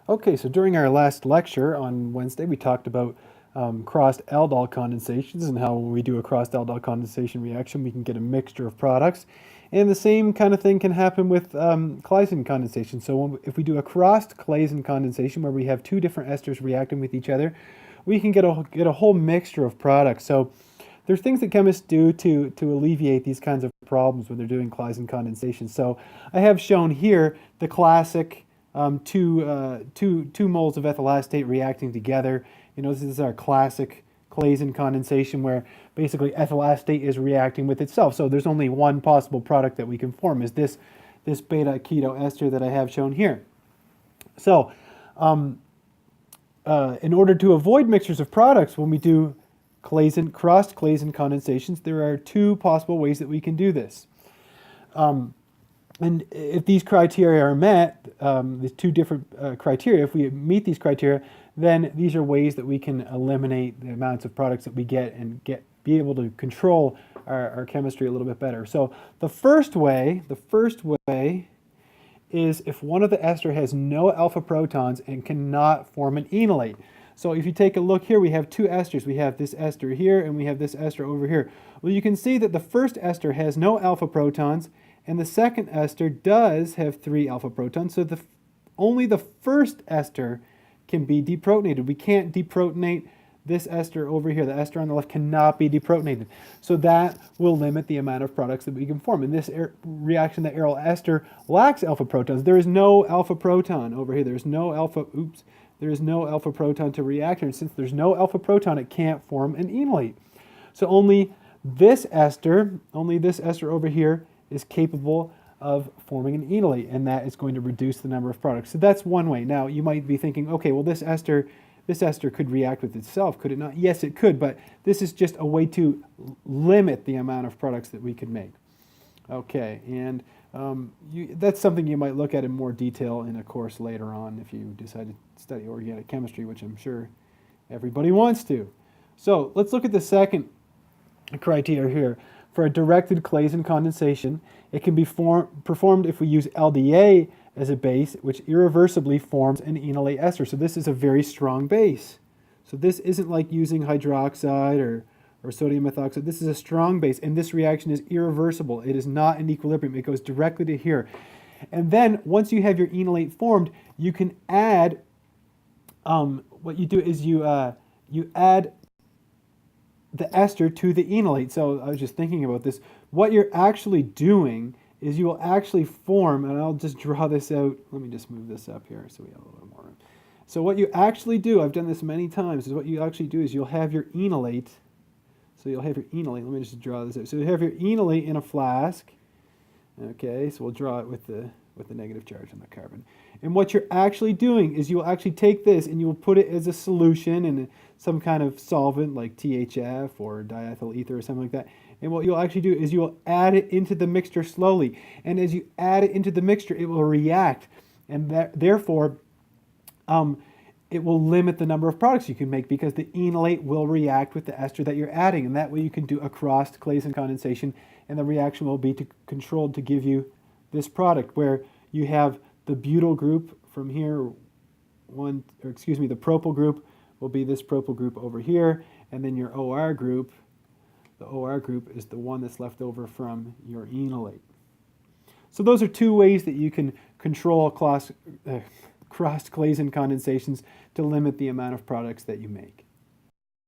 Okay, so during our last lecture on Wednesday, we talked about crossed aldol condensations and how when we do a crossed aldol condensation reaction, we can get a mixture of products. And the same kind of thing can happen with Claisen condensation. So if we do a crossed Claisen condensation where we have two different esters reacting with each other, we can get a whole mixture of products. So there's things that chemists do to alleviate these kinds of problems when they're doing Claisen condensation. So I have shown here the classic two moles of ethyl acetate reacting together. You know, this is our classic Claisen condensation where basically ethyl acetate is reacting with itself. So there's only one possible product that we can form is this beta keto ester that I have shown here. So in order to avoid mixtures of products when we do crossed Claisen condensations, there are two possible ways that we can do this. And if these criteria are met, these two different criteria, if we meet these criteria, then these are ways that we can eliminate the amounts of products that we get and be able to control our chemistry a little bit better. So the first way is if one of the ester has no alpha protons and cannot form an enolate. So if you take a look here, we have two esters. We have this ester here and we have this ester over here. Well, you can see that the first ester has no alpha protons and the second ester does have 3 alpha protons. So only the first ester can be deprotonated. We can't deprotonate this ester over here. The ester on the left cannot be deprotonated. So that will limit the amount of products that we can form. In this reaction, the aryl ester lacks alpha protons. There is no alpha proton over here. There's no alpha, there is no alpha proton to react. And since there's no alpha proton, it can't form an enolate. So only this ester over here is capable of forming an enolate, and that is going to reduce the number of products. So that's one way. Now, you might be thinking, okay, well, this ester could react with itself, could it not? Yes, it could, but this is just a way to limit the amount of products that we could make. Okay, and that's something you might look at in more detail in a course later on if you decide to study organic chemistry, which I'm sure everybody wants to. So let's look at the second criteria here. For a directed Claisen condensation, it can be performed if we use LDA as a base, which irreversibly forms an enolate ester. So this is a very strong base. So this isn't like using hydroxide or sodium methoxide. This is a strong base, and this reaction is irreversible. It is not in equilibrium. It goes directly to here. And then once you have your enolate formed, you can add, what you do is you add the ester to the enolate. So I was just thinking about this. What you're actually doing is you will actually form, and I'll just draw this out. Let me just move this up here so we have a little more room. So what you actually do, I've done this many times, is what you actually do is you'll have your enolate. So you'll have your enolate. Let me just draw this out. So you have your enolate in a flask. Okay, so we'll draw it with the negative charge on the carbon. And what you're actually doing is you'll actually take this and you will put it as a solution in some kind of solvent like THF or diethyl ether or something like that. And what you'll actually do is you'll add it into the mixture slowly. And as you add it into the mixture, it will react. And therefore, it will limit the number of products you can make because the enolate will react with the ester that you're adding. And that way you can do a crossed Claisen condensation and the reaction will be controlled to give you this product where you have the butyl group from here, the propyl group will be this propyl group over here, and then your OR group, the OR group is the one that's left over from your enolate. So those are two ways that you can control crossed Claisen condensations to limit the amount of products that you make.